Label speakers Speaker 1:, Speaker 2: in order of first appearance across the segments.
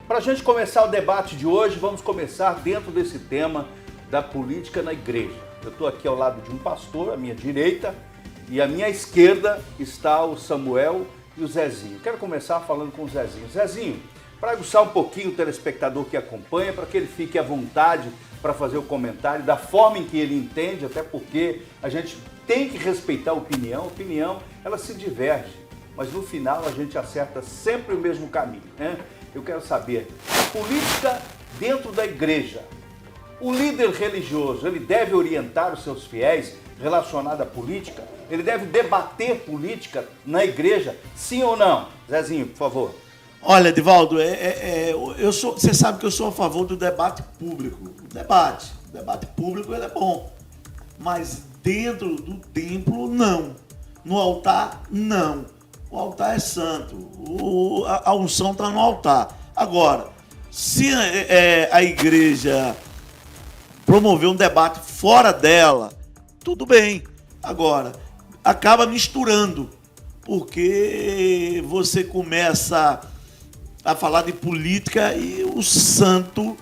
Speaker 1: Para a gente começar o debate de hoje, vamos começar dentro desse tema da política na igreja. Eu estou aqui ao lado de um pastor, à minha direita, e à minha esquerda está o Samuel e o Zezinho. Quero começar falando com o Zezinho. Zezinho, para aguçar um pouquinho o telespectador que acompanha, para que ele fique à vontade para fazer o comentário da forma em que ele entende, até porque a gente tem que respeitar a opinião, ela se diverge, mas no final a gente acerta sempre o mesmo caminho, né? Eu quero saber, a política dentro da igreja, o líder religioso, ele deve orientar os seus fiéis relacionado à política? Ele deve debater política na igreja, sim ou não? Zezinho, por favor.
Speaker 2: Olha, Edivaldo, você sabe que eu sou a favor do debate público. O debate público ele é bom, mas dentro do templo, não. No altar, não. O altar é santo, a unção está no altar. Agora, se a igreja promover um debate fora dela, tudo bem. Agora, acaba misturando, porque você começa a falar de política e o santo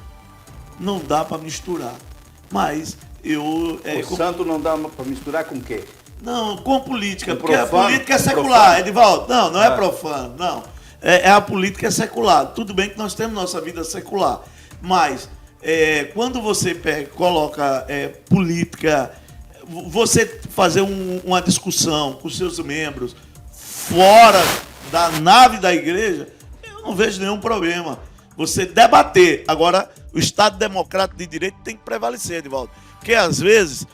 Speaker 2: não dá para misturar. Mas
Speaker 1: Santo não dá para misturar com o quê?
Speaker 2: Não, com política, porque
Speaker 1: profano,
Speaker 2: a política é secular, Edivaldo. Não é profano, não. A política é secular. Tudo bem que nós temos nossa vida secular, mas quando você coloca política, você fazer uma discussão com seus membros fora da nave da igreja, eu não vejo nenhum problema. Você debater. Agora, o Estado Democrático de Direito tem que prevalecer, Edivaldo. Porque, às vezes,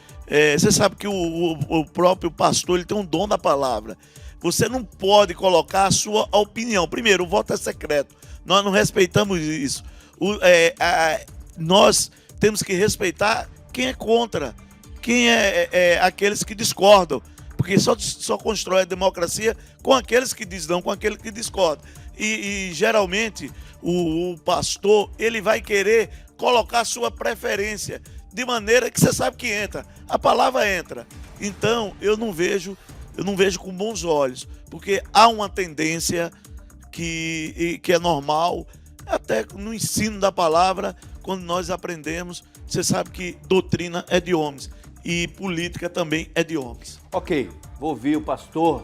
Speaker 2: você sabe que o próprio pastor ele tem um dom da palavra. Você não pode colocar a sua opinião. Primeiro, o voto é secreto. Nós não respeitamos isso. Nós temos que respeitar quem é contra, quem é aqueles que discordam. Porque só constrói a democracia com aqueles que dizem não, com aqueles que discordam. E geralmente, o pastor ele vai querer colocar a sua preferência, de maneira que você sabe que entra. A palavra entra. Então, eu não vejo com bons olhos, porque há uma tendência que é normal, até no ensino da palavra, quando nós aprendemos, você sabe que doutrina é de homens e política também é de homens.
Speaker 1: Ok, vou ouvir o pastor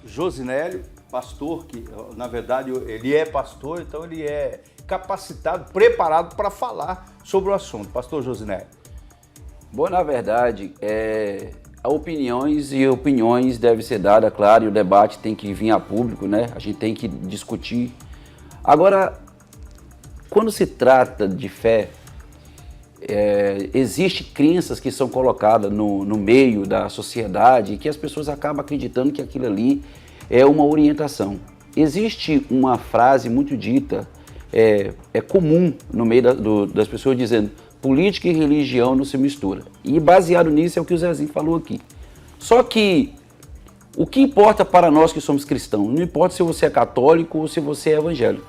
Speaker 1: Josinélio, pastor que, na verdade, ele é pastor, então ele é capacitado, preparado para falar sobre o assunto. Pastor Josinélio.
Speaker 3: Bom, na verdade, opiniões devem ser dadas, claro, e o debate tem que vir a público, né? A gente tem que discutir. Agora, quando se trata de fé, existem crenças que são colocadas no meio da sociedade e que as pessoas acabam acreditando que aquilo ali é uma orientação. Existe uma frase muito dita, comum no meio das pessoas dizendo: política e religião não se misturam. E baseado nisso é o que o Zezinho falou aqui. Só que o que importa para nós que somos cristãos, não importa se você é católico ou se você é evangélico.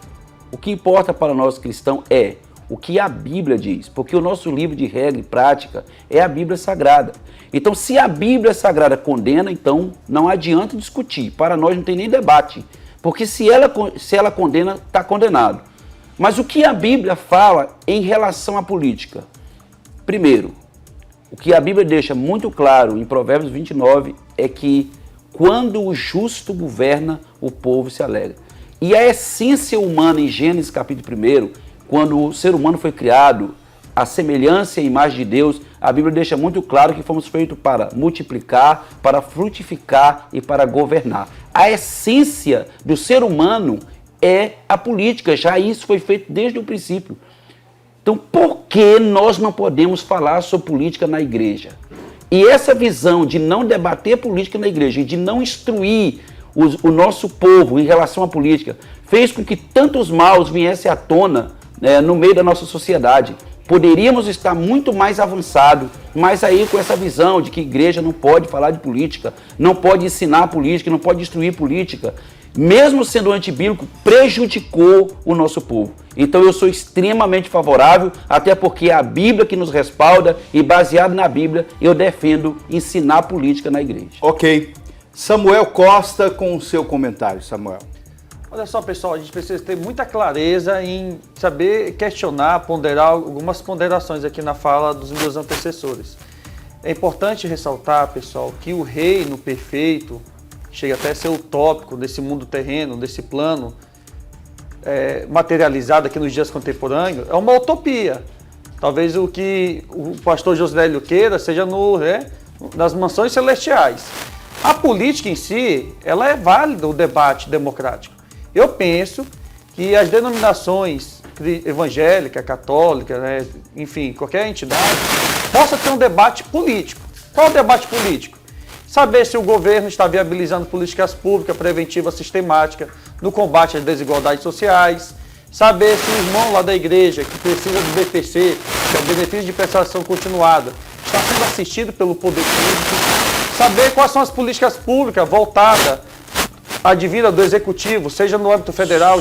Speaker 3: O que importa para nós cristãos é o que a Bíblia diz, porque o nosso livro de regra e prática é a Bíblia Sagrada. Então, se a Bíblia Sagrada condena, então não adianta discutir. Para nós não tem nem debate, porque se ela condena, está condenado. Mas o que a Bíblia fala em relação à política? Primeiro, o que a Bíblia deixa muito claro em Provérbios 29 é que quando o justo governa, o povo se alegra. E a essência humana em Gênesis capítulo 1, quando o ser humano foi criado, a semelhança e a imagem de Deus, a Bíblia deixa muito claro que fomos feitos para multiplicar, para frutificar e para governar. A essência do ser humano é a política, já isso foi feito desde o princípio. Então, por que nós não podemos falar sobre política na igreja? E essa visão de não debater política na igreja e de não instruir o nosso povo em relação à política fez com que tantos maus viessem à tona no meio da nossa sociedade. Poderíamos estar muito mais avançados, mas aí com essa visão de que a igreja não pode falar de política, não pode ensinar política, não pode instruir política, mesmo sendo antibíblico, prejudicou o nosso povo. Então eu sou extremamente favorável, até porque é a Bíblia que nos respalda e baseado na Bíblia eu defendo ensinar política na igreja.
Speaker 1: Ok. Samuel Costa com o seu comentário, Samuel.
Speaker 4: Olha só, pessoal, a gente precisa ter muita clareza em saber questionar, ponderar algumas ponderações aqui na fala dos meus antecessores. É importante ressaltar, pessoal, que o reino perfeito, chega até a ser utópico desse mundo terreno, desse plano materializado aqui nos dias contemporâneos, é uma utopia. Talvez o que o pastor Josélio queira seja nas mansões celestiais. A política em si, ela é válida, o debate democrático. Eu penso que as denominações evangélica, católica, né, enfim, qualquer entidade, possa ter um debate político. Qual o debate político? Saber se o governo está viabilizando políticas públicas preventivas sistemáticas no combate às desigualdades sociais. Saber se o irmão lá da igreja, que precisa do BPC, que é o benefício de prestação continuada, está sendo assistido pelo poder público. Saber quais são as políticas públicas voltadas à divina do executivo, seja no âmbito federal,